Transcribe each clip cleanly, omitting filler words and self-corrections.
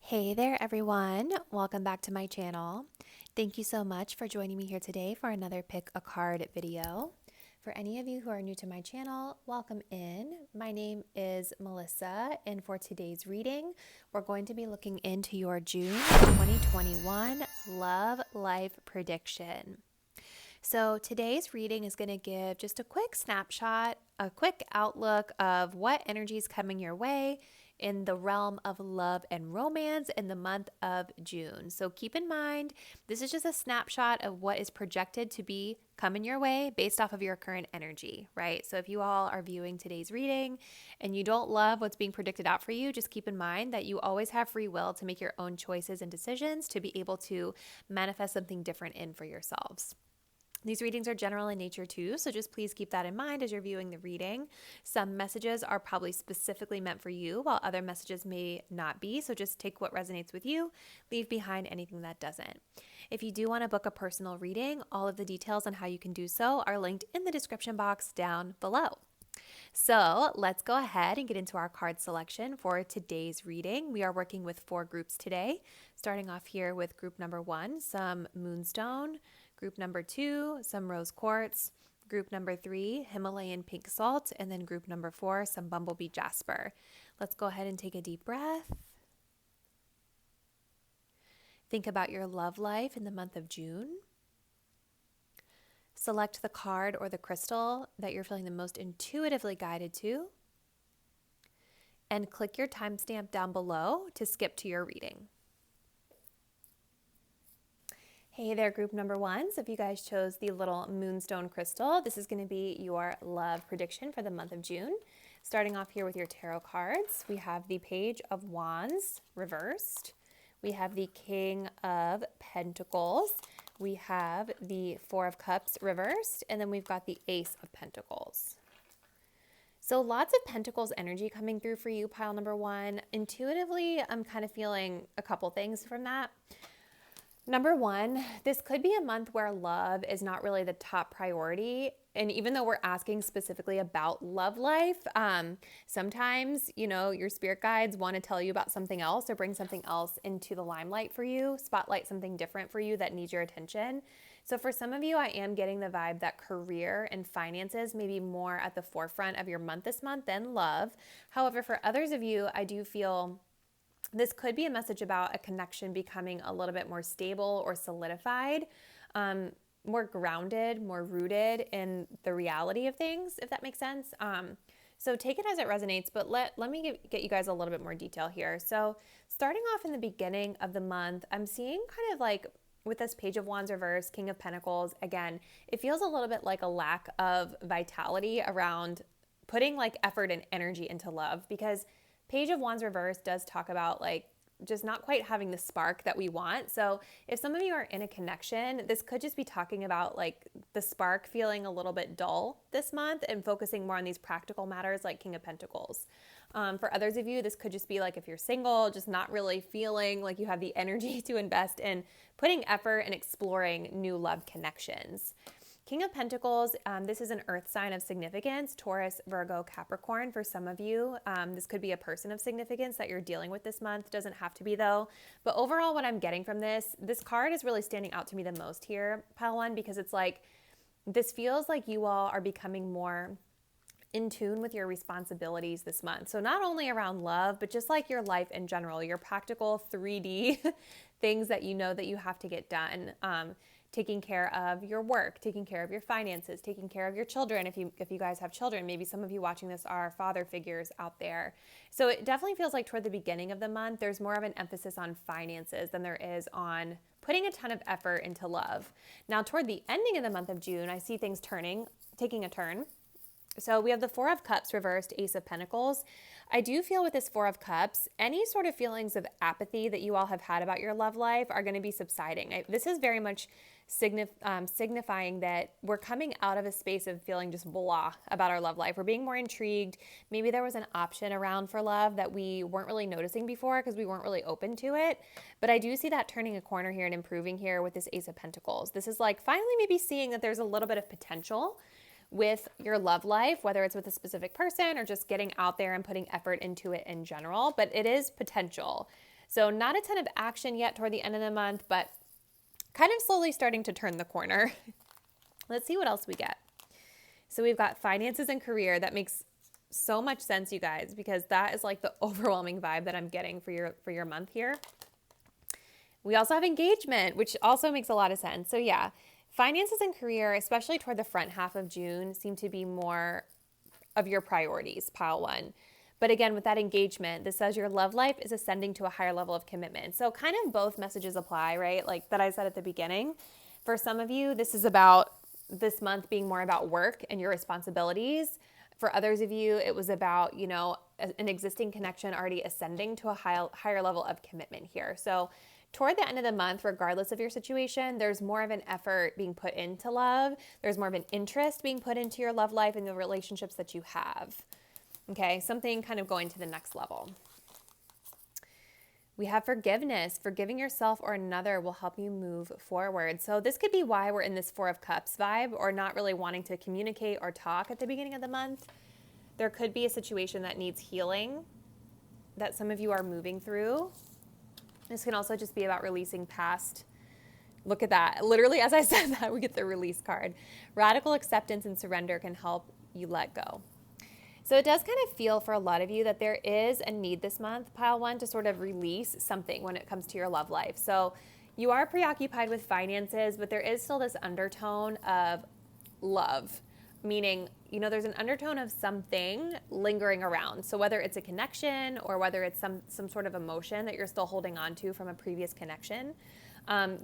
Hey there, everyone. Welcome back to my channel. Thank you so much for joining me here today for another Pick a Card video. For any of you who are new to my channel, welcome in. My name is Melissa, and for today's reading, we're going to be looking into your June 2021 love life prediction. So today's reading is going to give just a quick snapshot, a quick outlook of what energy is coming your way in the realm of love and romance in the month of June. So keep in mind, this is just a snapshot of what is projected to be coming your way based off of your current energy, right? So if you all are viewing today's reading and you don't love what's being predicted out for you, just keep in mind that you always have free will to make your own choices and decisions to be able to manifest something different in for yourselves. These readings are general in nature too, so just please keep that in mind as you're viewing the reading. Some messages are probably specifically meant for you, while other messages may not be, so just take what resonates with you, leave behind anything that doesn't. If you do want to book a personal reading, all of the details on how you can do so are linked in the description box down below. So let's go ahead and get into our card selection for today's reading. We are working with 4 groups today, starting off here with group number 1, some moonstone. Group number 2, some rose quartz. Group number 3, Himalayan pink salt. And then group number 4, some bumblebee jasper. Let's go ahead and take a deep breath. Think about your love life in the month of June. Select the card or the crystal that you're feeling the most intuitively guided to. And click your timestamp down below to skip to your reading. Hey there, group number 1. So if you guys chose the little moonstone crystal, this is going to be your love prediction for the month of June. Starting off here with your tarot cards, we have the Page of Wands reversed. We have the King of Pentacles. We have the 4 of Cups reversed. And then we've got the Ace of Pentacles. So lots of Pentacles energy coming through for you, pile number 1. Intuitively, I'm kind of feeling a couple things from that. Number 1, this could be a month where love is not really the top priority. And even though we're asking specifically about love life, sometimes, your spirit guides want to tell you about something else or bring something else into the limelight for you, spotlight something different for you that needs your attention. So for some of you, I am getting the vibe that career and finances may be more at the forefront of your month this month than love. However, for others of you, I do feel this could be a message about a connection becoming a little bit more stable or solidified, more grounded, more rooted in the reality of things, if that makes sense. So take it as it resonates, but let me get you guys a little bit more detail here. So starting off in the beginning of the month, I'm seeing kind of like with this Page of Wands reverse, King of Pentacles, again, it feels a little bit like a lack of vitality around putting like effort and energy into love, because Page of Wands reverse does talk about like just not quite having the spark that we want. So if some of you are in a connection, this could just be talking about like the spark feeling a little bit dull this month and focusing more on these practical matters like King of Pentacles. For others of you, this could just be like if you're single, just not really feeling like you have the energy to invest in putting effort and exploring new love connections. King of Pentacles, this is an earth sign of significance, Taurus, Virgo, Capricorn. For some of you, this could be a person of significance that you're dealing with this month. Doesn't have to be though. But overall, what I'm getting from this card is really standing out to me the most here, pile 1, because it's like, this feels like you all are becoming more in tune with your responsibilities this month. So not only around love, but just like your life in general, your practical 3D things that you know that you have to get done. Taking care of your work, taking care of your finances, taking care of your children. If you guys have children, maybe some of you watching this are father figures out there. So it definitely feels like toward the beginning of the month, there's more of an emphasis on finances than there is on putting a ton of effort into love. Now, toward the ending of the month of June, I see things taking a turn. So we have the 4 of Cups reversed, Ace of Pentacles. I do feel with this 4 of Cups, any sort of feelings of apathy that you all have had about your love life are going to be subsiding. This is very much signifying that we're coming out of a space of feeling just blah about our love life. We're being more intrigued. Maybe there was an option around for love that we weren't really noticing before because we weren't really open to it. But I do see that turning a corner here and improving here with this Ace of Pentacles. This is like finally maybe seeing that there's a little bit of potential with your love life, whether it's with a specific person or just getting out there and putting effort into it in general, but it is potential. So not a ton of action yet toward the end of the month, but kind of slowly starting to turn the corner. Let's see what else we get. So we've got finances and career. That makes so much sense, you guys, because that is like the overwhelming vibe that I'm getting for your month here. We also have engagement, which also makes a lot of sense. So yeah, finances and career, especially toward the front half of June, seem to be more of your priorities, pile one. But again, with that engagement, this says your love life is ascending to a higher level of commitment. So kind of both messages apply, right? Like that I said at the beginning. For some of you, this is about this month being more about work and your responsibilities. For others of you, it was about, an existing connection already ascending to a higher level of commitment here. So toward the end of the month, regardless of your situation, there's more of an effort being put into love. There's more of an interest being put into your love life and the relationships that you have. Okay, something kind of going to the next level. We have forgiveness. Forgiving yourself or another will help you move forward. So this could be why we're in this Four of Cups vibe, or not really wanting to communicate or talk at the beginning of the month. There could be a situation that needs healing that some of you are moving through. This can also just be about releasing past. Look at that. Literally, as I said that, we get the release card. Radical acceptance and surrender can help you let go. So it does kind of feel for a lot of you that there is a need this month, pile one, to sort of release something when it comes to your love life. So you are preoccupied with finances, but there is still this undertone of love, meaning, there's an undertone of something lingering around. So whether it's a connection or whether it's some sort of emotion that you're still holding on to from a previous connection,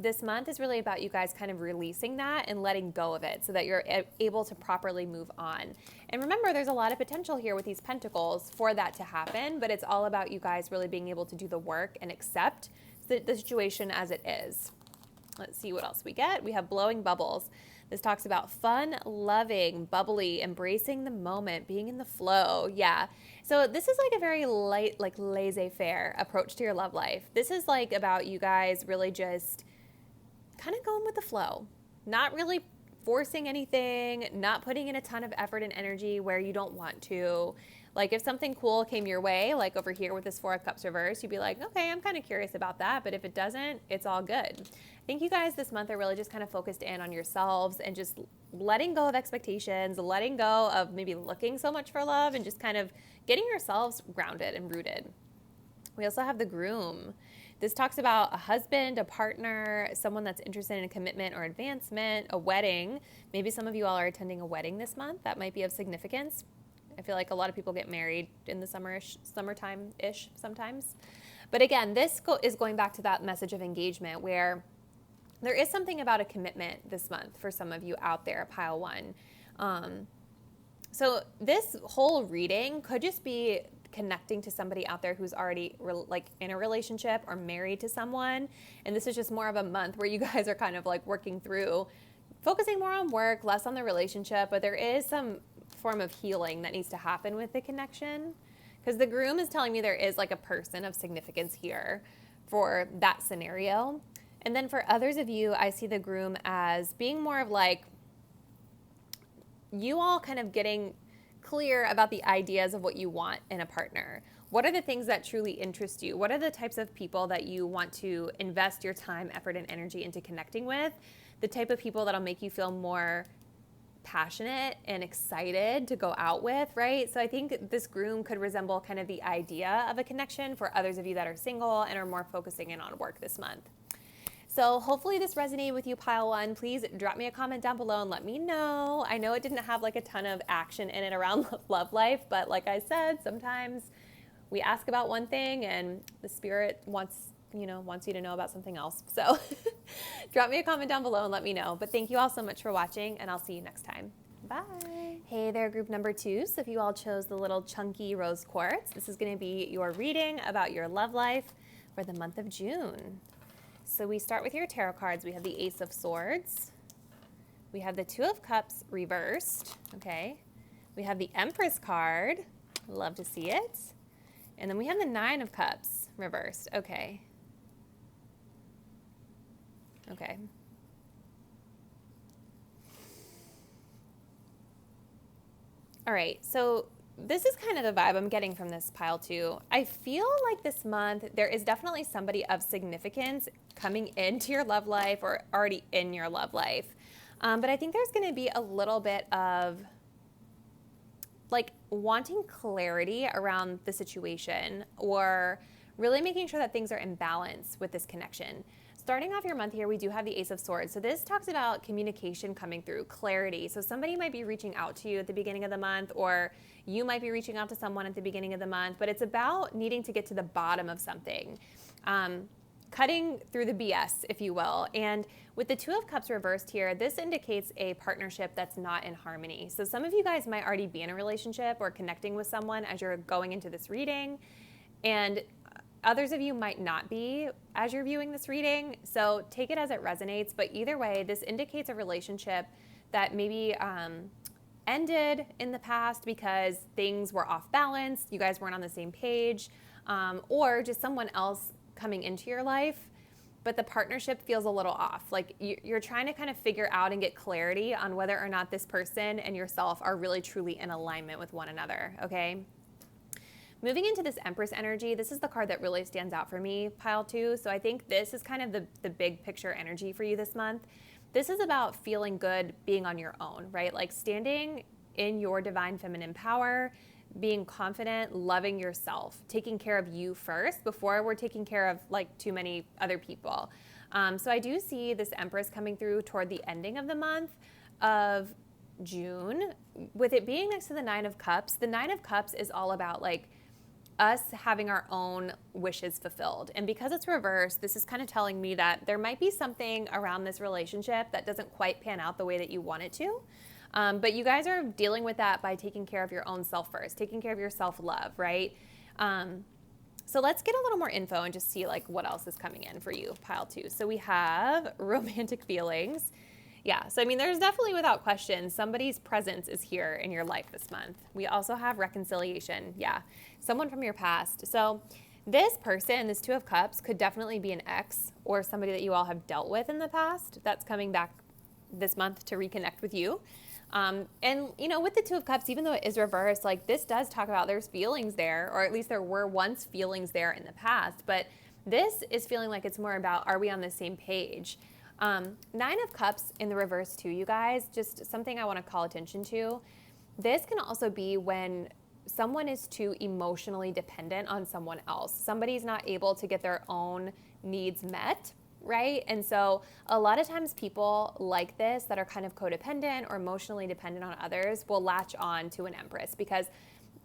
this month is really about you guys kind of releasing that and letting go of it so that you're able to properly move on. And remember, there's a lot of potential here with these pentacles for that to happen, but it's all about you guys really being able to do the work and accept the situation as it is. Let's see what else we get. We have blowing bubbles. This talks about fun, loving, bubbly, embracing the moment, being in the flow. Yeah. So this is like a very light, like laissez-faire approach to your love life. This is like about you guys really just kind of going with the flow, not really forcing anything, not putting in a ton of effort and energy where you don't want to. Like if something cool came your way, like over here with this Four of Cups reverse, you'd be like, okay, I'm kind of curious about that. But if it doesn't, it's all good. I think you guys this month are really just kind of focused in on yourselves and just letting go of expectations, letting go of maybe looking so much for love, and just kind of getting yourselves grounded and rooted. We also have the groom. This talks about a husband, a partner, someone that's interested in a commitment or advancement, a wedding. Maybe some of you all are attending a wedding this month. That might be of significance. I feel like a lot of people get married in the summertime-ish sometimes. But again, this is going back to that message of engagement where there is something about a commitment this month for some of you out there, pile one. So this whole reading could just be connecting to somebody out there who's already like in a relationship or married to someone. And this is just more of a month where you guys are kind of like working through, focusing more on work, less on the relationship, but there is some form of healing that needs to happen with the connection. Because the groom is telling me there is like a person of significance here for that scenario. And then for others of you, I see the groom as being more of like you all kind of getting clear about the ideas of what you want in a partner. What are the things that truly interest you? What are the types of people that you want to invest your time, effort, and energy into connecting with? The type of people that'll make you feel more passionate and excited to go out with, right? So I think this groom could resemble kind of the idea of a connection for others of you that are single and are more focusing in on work this month. So hopefully this resonated with you, pile one. Please drop me a comment down below and let me know. I know it didn't have like a ton of action in it around love life, but like I said, sometimes we ask about one thing and the spirit wants you to know about something else. So drop me a comment down below and let me know. But thank you all so much for watching, and I'll see you next time. Bye. Hey there, group number 2. So if you all chose the little chunky rose quartz, this is going to be your reading about your love life for the month of June. So we start with your tarot cards. We have the Ace of Swords. We have the Two of Cups reversed. Okay. We have the Empress card. Love to see it. And then we have the Nine of Cups reversed. Okay. Okay. All right. So this is kind of the vibe I'm getting from this pile too. I feel like this month there is definitely somebody of significance coming into your love life or already in your love life. But I think there's going to be a little bit of like wanting clarity around the situation or really making sure that things are in balance with this connection. Starting off your month here, we do have the Ace of Swords. So this talks about communication coming through, clarity. So somebody might be reaching out to you at the beginning of the month, or you might be reaching out to someone at the beginning of the month, but it's about needing to get to the bottom of something. Cutting through the BS, if you will. And with the Two of Cups reversed here, this indicates a partnership that's not in harmony. So some of you guys might already be in a relationship or connecting with someone as you're going into this reading, and others of you might not be as you're viewing this reading. So take it as it resonates. But either way, this indicates a relationship that maybe ended in the past because things were off balance, you guys weren't on the same page, or just someone else coming into your life, but the partnership feels a little off. Like you're trying to kind of figure out and get clarity on whether or not this person and yourself are really truly in alignment with one another, okay? Moving into this Empress energy, this is the card that really stands out for me, pile 2. So I think this is kind of the big picture energy for you this month. This is about feeling good being on your own, right? Like standing in your divine feminine power, being confident, loving yourself, taking care of you first before we're taking care of like too many other people. So I do see this Empress coming through toward the ending of the month of June. With it being next to the Nine of Cups, the Nine of Cups is all about like us having our own wishes fulfilled. And because it's reversed, this is kind of telling me that there might be something around this relationship that doesn't quite pan out the way that you want it to. But you guys are dealing with that by taking care of your own self first, taking care of your self-love, right? So let's get a little more info and just see like what else is coming in for you, pile 2. So we have romantic feelings. Yeah, so I mean, there's definitely without question, somebody's presence is here in your life this month. We also have reconciliation. Yeah, someone from your past. So this person, this Two of Cups, could definitely be an ex or somebody that you all have dealt with in the past that's coming back this month to reconnect with you. And, you know, with the Two of Cups, even though it is reversed, like this does talk about there's feelings there, or at least there were once feelings there in the past. But this is feeling like it's more about, are we on the same page? Nine of Cups in the reverse too, you guys, just something I want to call attention to. This can also be when someone is too emotionally dependent on someone else. Somebody's not able to get their own needs met, right? And so a lot of times people like this that are kind of codependent or emotionally dependent on others will latch on to an Empress, because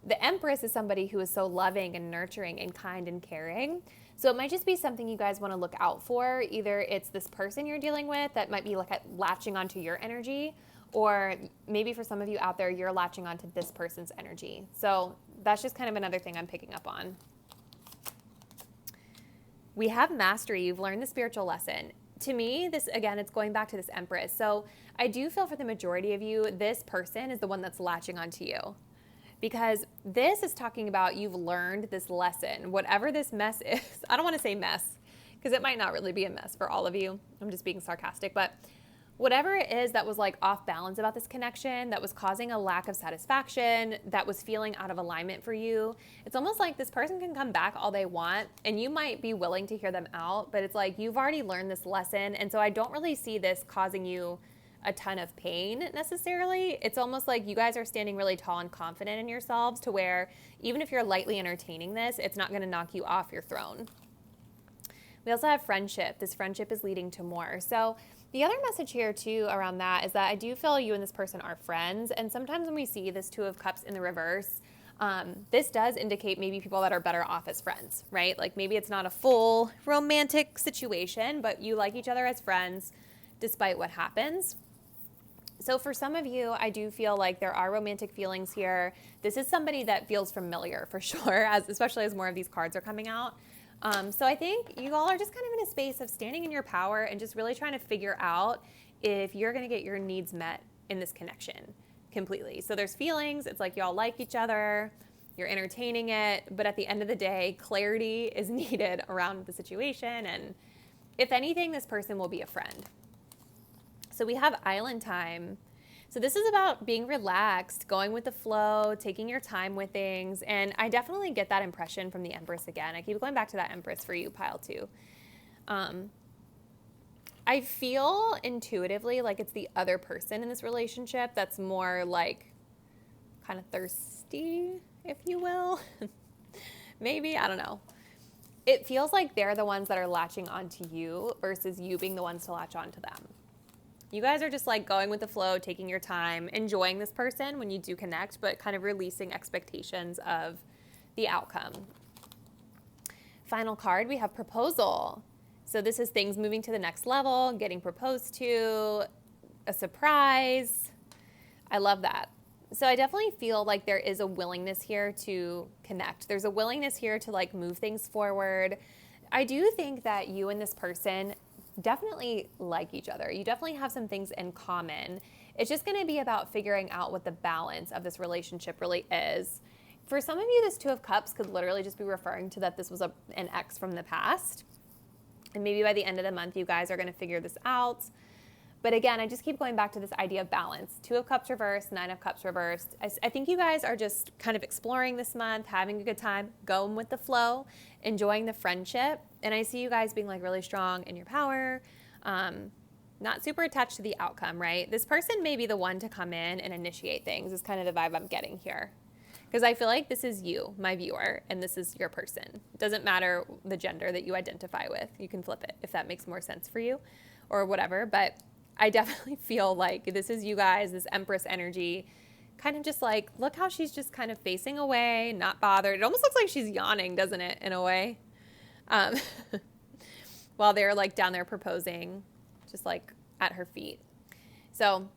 the Empress is somebody who is so loving and nurturing and kind and caring. So it might just be something you guys want to look out for. Either it's this person you're dealing with that might be like latching onto your energy, or maybe for some of you out there, you're latching onto this person's energy. So that's just kind of another thing I'm picking up on. We have mastery. You've learned the spiritual lesson. To me, this, again, it's going back to this Empress. So I do feel for the majority of you, this person is the one that's latching onto you. Because this is talking about you've learned this lesson, whatever this mess is. I don't want to say mess, because it might not really be a mess for all of you. I'm just being sarcastic. But whatever it is that was like off balance about this connection, that was causing a lack of satisfaction, that was feeling out of alignment for you, it's almost like this person can come back all they want, and you might be willing to hear them out, but it's like you've already learned this lesson. And so I don't really see this causing you a ton of pain necessarily. It's almost like you guys are standing really tall and confident in yourselves to where even if you're lightly entertaining this, it's not going to knock you off your throne. We also have friendship. This friendship is leading to more. So the other message here too around that is that I do feel you and this person are friends. And sometimes when we see this Two of Cups in the reverse, this does indicate maybe people that are better off as friends, right? Like maybe it's not a full romantic situation, but you like each other as friends despite what happens. So for some of you, I do feel like there are romantic feelings here. This is somebody that feels familiar for sure, especially as more of these cards are coming out. So I think you all are just kind of in a space of standing in your power and just really trying to figure out if you're going to get your needs met in this connection completely. So there's feelings. It's like y'all like each other. You're entertaining it. But at the end of the day, clarity is needed around the situation. And if anything, this person will be a friend. So we have island time. So this is about being relaxed, going with the flow, taking your time with things. And I definitely get that impression from the Empress again. I keep going back to that Empress for you, pile 2. I feel intuitively like it's the other person in this relationship that's more like kind of thirsty, if you will. Maybe, I don't know. It feels like they're the ones that are latching onto you versus you being the ones to latch onto them. You guys are just like going with the flow, taking your time, enjoying this person when you do connect, but kind of releasing expectations of the outcome. Final card, we have proposal. So this is things moving to the next level, getting proposed to, a surprise. I love that. So I definitely feel like there is a willingness here to connect. There's a willingness here to like move things forward. I do think that you and this person definitely like each other. You definitely have some things in common. It's just going to be about figuring out what the balance of this relationship really is. For some of you, this 2 of Cups could literally just be referring to that this was an ex from the past. And maybe by the end of the month, you guys are going to figure this out. But again, I just keep going back to this idea of balance. 2 of Cups reversed, 9 of Cups reversed. I think you guys are just kind of exploring this month, having a good time, going with the flow, enjoying the friendship. And I see you guys being like really strong in your power, not super attached to the outcome, right? This person may be the one to come in and initiate things is kind of the vibe I'm getting here. Because I feel like this is you, my viewer, and this is your person. It doesn't matter the gender that you identify with. You can flip it if that makes more sense for you or whatever. But I definitely feel like this is you guys, this Empress energy, kind of just like, look how she's just kind of facing away, not bothered. It almost looks like she's yawning, doesn't it, in a way? While they're like down there proposing, just like at her feet. So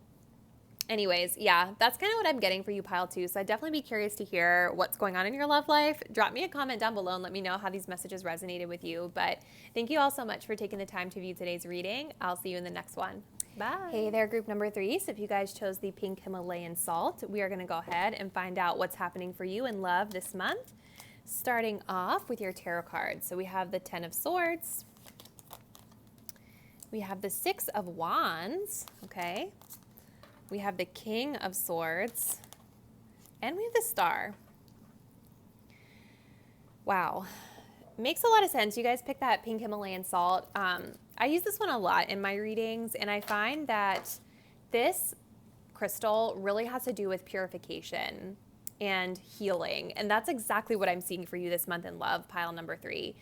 anyways, yeah, that's kind of what I'm getting for you, pile 2. So I'd definitely be curious to hear what's going on in your love life. Drop me a comment down below and let me know how these messages resonated with you. But thank you all so much for taking the time to view today's reading. I'll see you in the next one. Bye. Hey there, group number 3. So if you guys chose the pink Himalayan salt, we are going to go ahead and find out what's happening for you in love this month. Starting off with your tarot cards. So we have the 10 of Swords. We have the 6 of Wands. Okay. We have the King of Swords. And we have the Star. Wow. Makes a lot of sense. You guys picked that pink Himalayan salt. I use this one a lot in my readings, and I find that this crystal really has to do with purification and healing. And that's exactly what I'm seeing for you this month in love, pile number 3.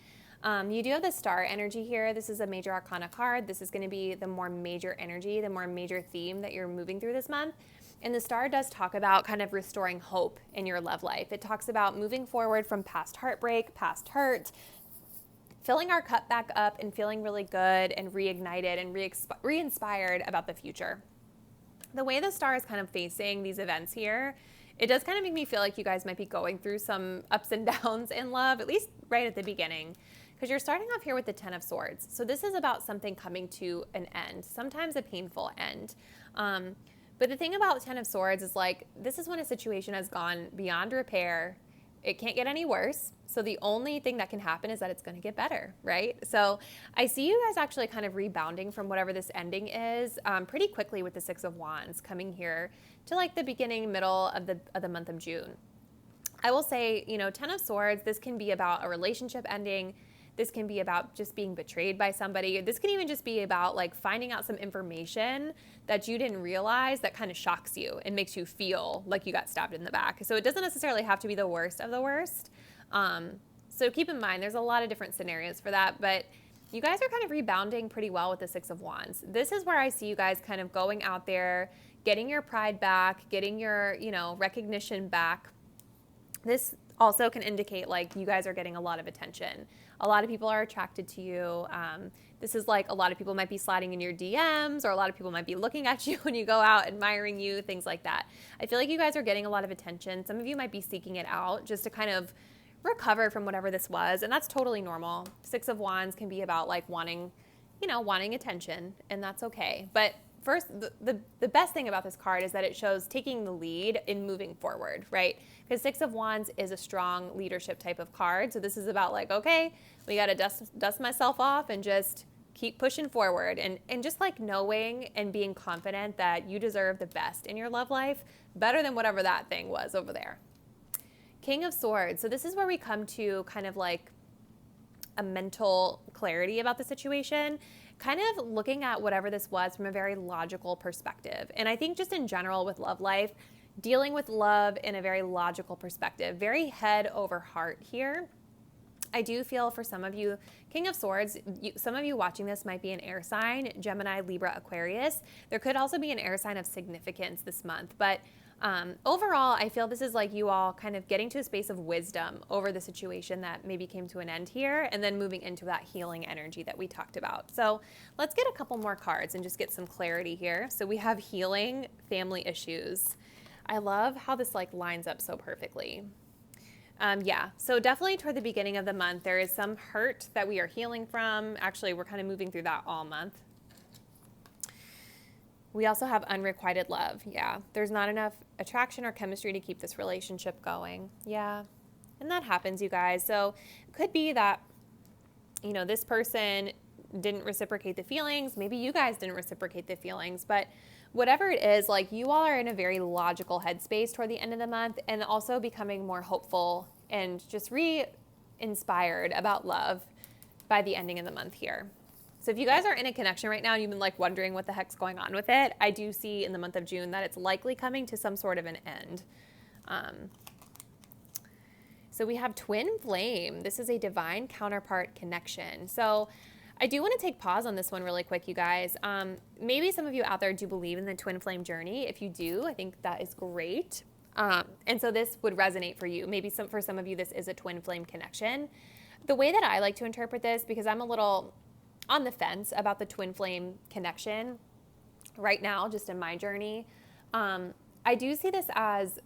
You do have the Star energy here. This is a major arcana card. This is going to be the more major energy, the more major theme that you're moving through this month. And the Star does talk about kind of restoring hope in your love life. It talks about moving forward from past heartbreak, past hurt, filling our cup back up and feeling really good and reignited and re-inspired about the future. The way the Star is kind of facing these events here, it does kind of make me feel like you guys might be going through some ups and downs in love, at least right at the beginning. Because you're starting off here with the 10 of Swords. So this is about something coming to an end, sometimes a painful end. But the thing about 10 of Swords is like, this is when a situation has gone beyond repair. It can't get any worse. So the only thing that can happen is that it's going to get better, right? So I see you guys actually kind of rebounding from whatever this ending is pretty quickly with the 6 of Wands coming here to like the beginning, middle of the month of June. I will say, 10 of Swords, this can be about a relationship ending. This can be about just being betrayed by somebody. This can even just be about like finding out some information that you didn't realize that kind of shocks you and makes you feel like you got stabbed in the back. So it doesn't necessarily have to be the worst of the worst. So keep in mind, there's a lot of different scenarios for that, but you guys are kind of rebounding pretty well with the 6 of Wands. This is where I see you guys kind of going out there, getting your pride back, getting your, recognition back. This also can indicate like you guys are getting a lot of attention. A lot of people are attracted to you. This is like a lot of people might be sliding in your DMs, or a lot of people might be looking at you when you go out, admiring you, things like that. I feel like you guys are getting a lot of attention. Some of you might be seeking it out just to kind of recover from whatever this was, and that's totally normal. 6 of Wands can be about like wanting attention, and that's okay. But first, the best thing about this card is that it shows taking the lead in moving forward, right? Because 6 of Wands is a strong leadership type of card. So this is about like, okay, we got to dust myself off and just keep pushing forward and just like knowing and being confident that you deserve the best in your love life, better than whatever that thing was over there. King of Swords. So this is where we come to kind of like a mental clarity about the situation, kind of looking at whatever this was from a very logical perspective. And I think just in general with love life, dealing with love in a very logical perspective, very head over heart here. I do feel for some of you, King of Swords, some of you watching this might be an air sign, Gemini, Libra, Aquarius. There could also be an air sign of significance this month. But overall, I feel this is like you all kind of getting to a space of wisdom over the situation that maybe came to an end here, and then moving into that healing energy that we talked about. So let's get a couple more cards and just get some clarity here. So we have healing, family issues. I love how this like lines up so perfectly. So definitely toward the beginning of the month, there is some hurt that we are healing from. Actually, we're kind of moving through that all month. We also have unrequited love. Yeah, there's not enough attraction or chemistry to keep this relationship going. Yeah, and that happens, you guys. So it could be that, you know, this person didn't reciprocate the feelings. Maybe you guys didn't reciprocate the feelings, but whatever it is, like you all are in a very logical headspace toward the end of the month, and also becoming more hopeful and just re-inspired about love by the ending of the month here. So if you guys are in a connection right now and you've been like wondering what the heck's going on with it, I do see in the month of June that it's likely coming to some sort of an end. So we have twin flame. This is a divine counterpart connection. So I do want to take pause on this one really quick, you guys. Maybe some of you out there do believe in the twin flame journey. If you do, I think that is great. And so this would resonate for you. Maybe for some of you, this is a twin flame connection. The way that I like to interpret this, because I'm a little on the fence about the twin flame connection right now, just in my journey, I do see this as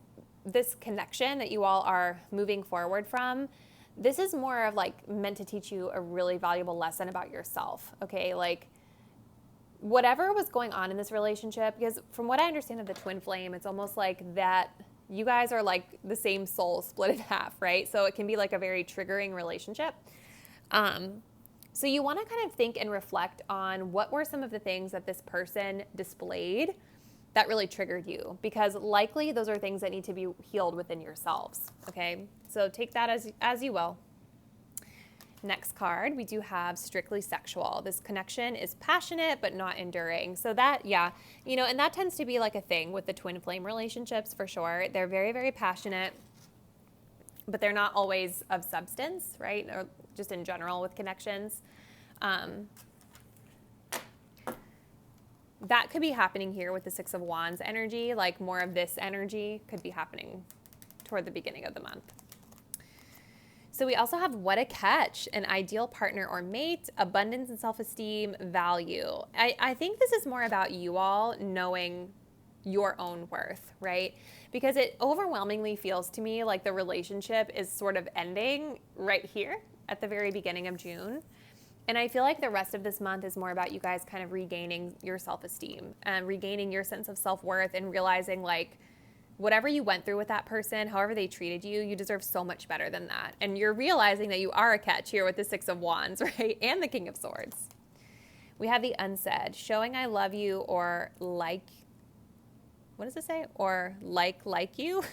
this connection that you all are moving forward from. This is more of like meant to teach you a really valuable lesson about yourself, okay? Like whatever was going on in this relationship, because from what I understand of the twin flame, it's almost like that you guys are like the same soul split in half, right? So it can be like a very triggering relationship. So you want to kind of think and reflect on what were some of the things that this person displayed that really triggered you, because likely those are things that need to be healed within yourselves, okay? So take that as you will. Next card, we do have strictly sexual. This connection is passionate but not enduring. So that, yeah, you know, and that tends to be like a thing with the twin flame relationships for sure. They're very, very passionate, but they're not always of substance, right? Or just in general with connections. That could be happening here with the Six of Wands energy, like more of this energy could be happening toward the beginning of the month. So we also have what a catch, an ideal partner or mate, abundance and self-esteem, value. I think this is more about you all knowing your own worth, right? Because it overwhelmingly feels to me like the relationship is sort of ending right here at the very beginning of June. And I feel like the rest of this month is more about you guys kind of regaining your self-esteem and regaining your sense of self-worth and realizing like whatever you went through with that person, however they treated you, you deserve so much better than that. And you're realizing that you are a catch here with the Six of Wands, right? And the King of Swords. We have the unsaid, showing I love you or like, what does it say? Or like you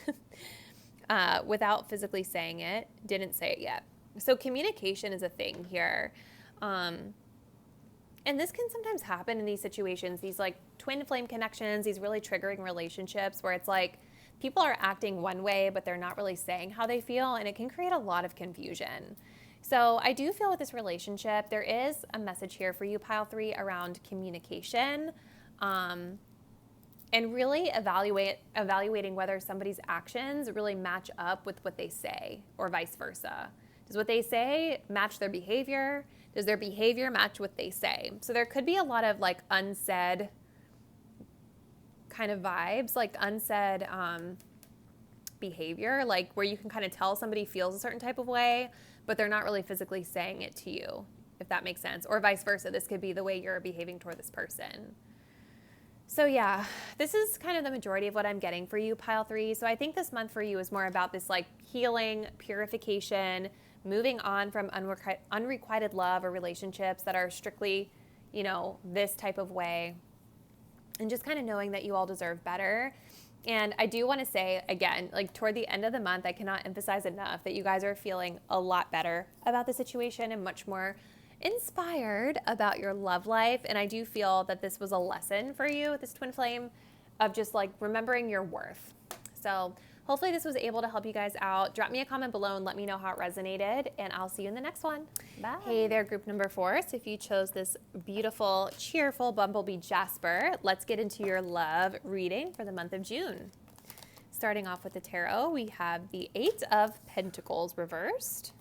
without physically saying it. Didn't say it yet. So communication is a thing here. And this can sometimes happen in these situations, these like twin flame connections, these really triggering relationships where it's like people are acting one way, but they're not really saying how they feel, and it can create a lot of confusion. So I do feel with this relationship, there is a message here for you, Pile 3, around communication, and really evaluating whether somebody's actions really match up with what they say or vice versa. Does what they say match their behavior? Does their behavior match what they say? So there could be a lot of like unsaid kind of vibes, like unsaid behavior, like where you can kind of tell somebody feels a certain type of way, but they're not really physically saying it to you, if that makes sense. Or vice versa, this could be the way you're behaving toward this person. So yeah, this is kind of the majority of what I'm getting for you, Pile 3. So I think this month for you is more about this like healing, purification, moving on from unrequited love or relationships that are strictly this type of way, and just kind of knowing that you all deserve better. And I do want to say, again, like toward the end of the month, I cannot emphasize enough that you guys are feeling a lot better about the situation and much more inspired about your love life. And I do feel that this was a lesson for you, this twin flame, of just like remembering your worth. So hopefully this was able to help you guys out. Drop me a comment below and let me know how it resonated, and I'll see you in the next one. Bye. Hey there, group number 4. So if you chose this beautiful, cheerful bumblebee jasper, let's get into your love reading for the month of June. Starting off with the tarot, we have the 8 of Pentacles reversed,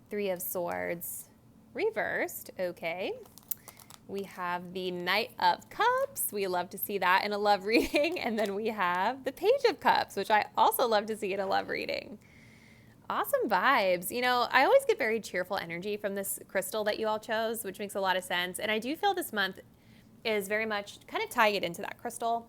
3 of Swords reversed, okay. We have the Knight of Cups. We love to see that in a love reading. And then we have the Page of Cups, which I also love to see in a love reading. Awesome vibes. I always get very cheerful energy from this crystal that you all chose, which makes a lot of sense. And I do feel this month is very much kind of tying it into that crystal.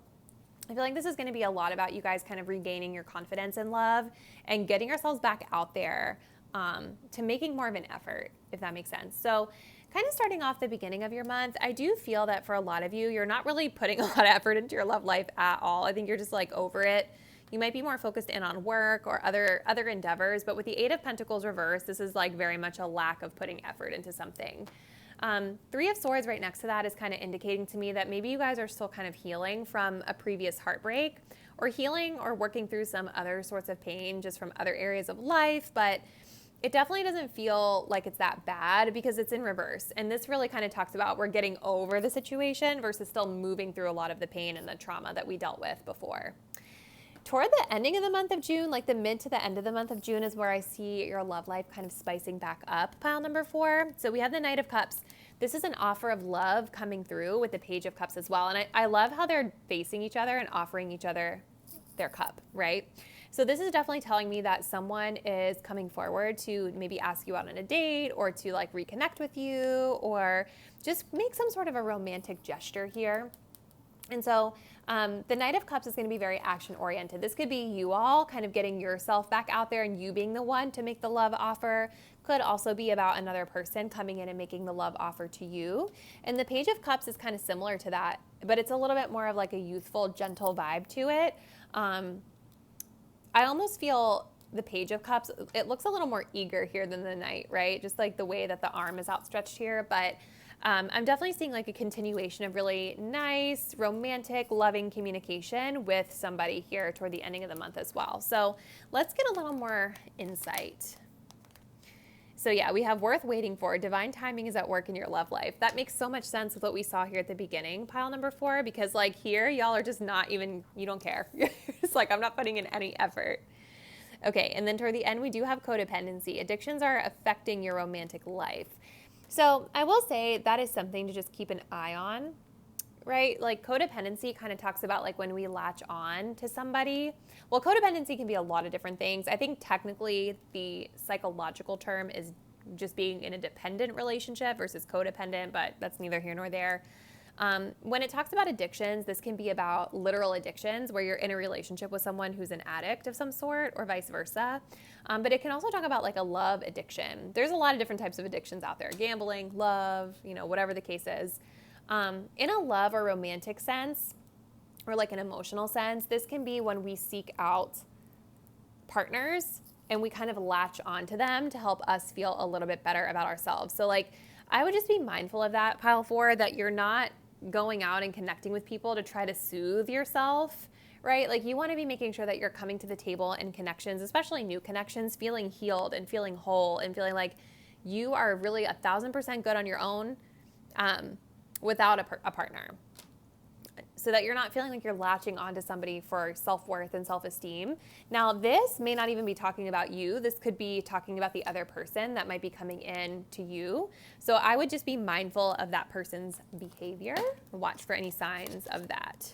I feel like this is going to be a lot about you guys kind of regaining your confidence in love and getting yourselves back out there to making more of an effort, if that makes sense. So kind of starting off the beginning of your month, I do feel that for a lot of you, you're not really putting a lot of effort into your love life at all. I think you're just like over it. You might be more focused in on work or other endeavors, but with the 8 of Pentacles reversed, this is like very much a lack of putting effort into something. 3 of Swords right next to that is kind of indicating to me that maybe you guys are still kind of healing from a previous heartbreak, or healing or working through some other sorts of pain just from other areas of life, but it definitely doesn't feel like it's that bad because it's in reverse. And this really kind of talks about we're getting over the situation versus still moving through a lot of the pain and the trauma that we dealt with before. Toward the ending of the month of June, like the mid to the end of the month of June, is where I see your love life kind of spicing back up, pile number 4. So we have the Knight of Cups. This is an offer of love coming through with the Page of Cups as well. And I love how they're facing each other and offering each other their cup, right? So this is definitely telling me that someone is coming forward to maybe ask you out on a date, or to like reconnect with you, or just make some sort of a romantic gesture here. And so the Knight of Cups is going to be very action oriented. This could be you all kind of getting yourself back out there and you being the one to make the love offer. Could also be about another person coming in and making the love offer to you. And the Page of Cups is kind of similar to that, but it's a little bit more of like a youthful, gentle vibe to it. I almost feel the Page of Cups, it looks a little more eager here than the Knight, right? Just like the way that the arm is outstretched here. But I'm definitely seeing like a continuation of really nice, romantic, loving communication with somebody here toward the ending of the month as well. So let's get a little more insight. So yeah, we have worth waiting for. Divine timing is at work in your love life. That makes so much sense with what we saw here at the beginning, pile number 4, because like here, y'all are just not even, you don't care. It's like, I'm not putting in any effort. Okay, and then toward the end, we do have codependency. Addictions are affecting your romantic life. So I will say that is something to just keep an eye on, right? Like codependency kind of talks about like when we latch on to somebody. Well, codependency can be a lot of different things. I think technically the psychological term is just being in a dependent relationship versus codependent, but that's neither here nor there. When it talks about addictions, this can be about literal addictions where you're in a relationship with someone who's an addict of some sort, or vice versa. But it can also talk about like a love addiction. There's a lot of different types of addictions out there: gambling, love, whatever the case is. In a love or romantic sense, or like an emotional sense, this can be when we seek out partners and we kind of latch onto them to help us feel a little bit better about ourselves. So like, I would just be mindful of that, pile 4, that you're not going out and connecting with people to try to soothe yourself, right? Like you want to be making sure that you're coming to the table in connections, especially new connections, feeling healed and feeling whole and feeling like you are really 1,000% good on your own without a partner. So that you're not feeling like you're latching onto somebody for self-worth and self-esteem. Now, this may not even be talking about you. This could be talking about the other person that might be coming in to you. So I would just be mindful of that person's behavior. Watch for any signs of that.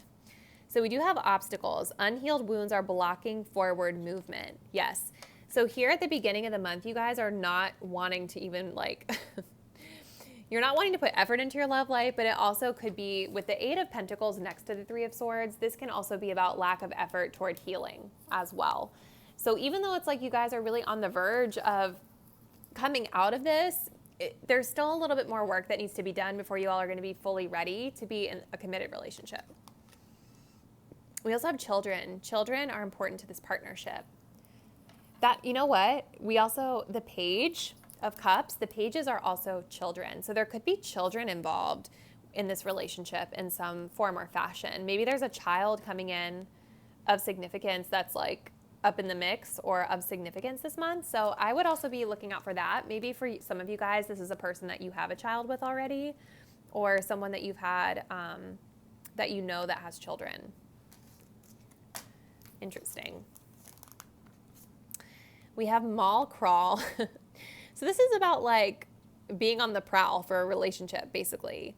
So we do have obstacles. Unhealed wounds are blocking forward movement. Yes. So here at the beginning of the month, you guys are not wanting to even like... You're not wanting to put effort into your love life, but it also could be with the 8 of Pentacles next to the 3 of Swords. This can also be about lack of effort toward healing as well. So even though it's like you guys are really on the verge of coming out of this, there's still a little bit more work that needs to be done before you all are going to be fully ready to be in a committed relationship. We also have children. Children are important to this partnership. That, you know what? We also, the Page of Cups, the pages are also children. So there could be children involved in this relationship in some form or fashion. Maybe there's a child coming in of significance that's like up in the mix or of significance this month. So I would also be looking out for that. Maybe for some of you guys, this is a person that you have a child with already, or someone that you've had that you know that has children. Interesting. We have mall crawl. So this is about like being on the prowl for a relationship, basically.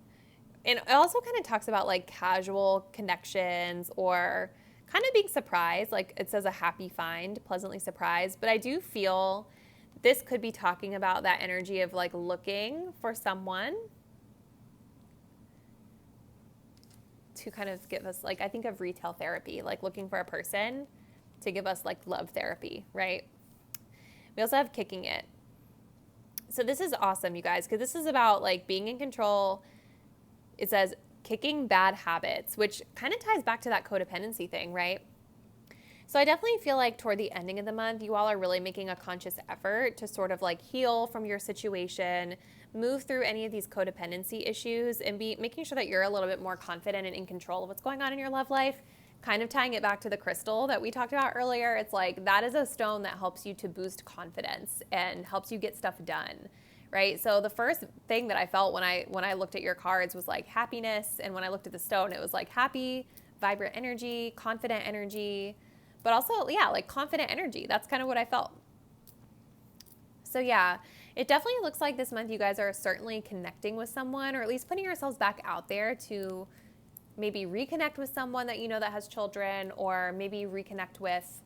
And it also kind of talks about like casual connections or kind of being surprised. Like it says a happy find, pleasantly surprised. But I do feel this could be talking about that energy of like looking for someone to kind of give us, like, I think of retail therapy, like looking for a person to give us like love therapy, right? We also have kicking it. So this is awesome, you guys, because this is about like being in control. It says kicking bad habits, which kind of ties back to that codependency thing, right? So I definitely feel like toward the ending of the month, you all are really making a conscious effort to sort of like heal from your situation, move through any of these codependency issues, and be making sure that you're a little bit more confident and in control of what's going on in your love life. Kind of tying it back to the crystal that we talked about earlier. It's like that is a stone that helps you to boost confidence and helps you get stuff done, right? So the first thing that I felt when I looked at your cards was like happiness, and when I looked at the stone, it was like happy, vibrant energy, confident energy, but also, yeah, like confident energy. That's kind of what I felt. So yeah, it definitely looks like this month you guys are certainly connecting with someone, or at least putting yourselves back out there to maybe reconnect with someone that you know that has children, or maybe reconnect with,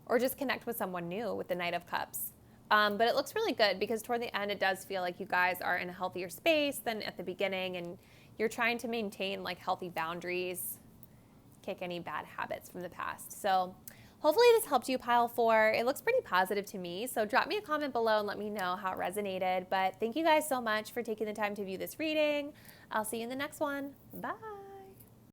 or just connect with someone new with the Knight of Cups. But it looks really good because toward the end, it does feel like you guys are in a healthier space than at the beginning, and you're trying to maintain like healthy boundaries, kick any bad habits from the past. So hopefully this helped you, pile 4. It looks pretty positive to me. So drop me a comment below and let me know how it resonated. But thank you guys so much for taking the time to view this reading. I'll see you in the next one. Bye.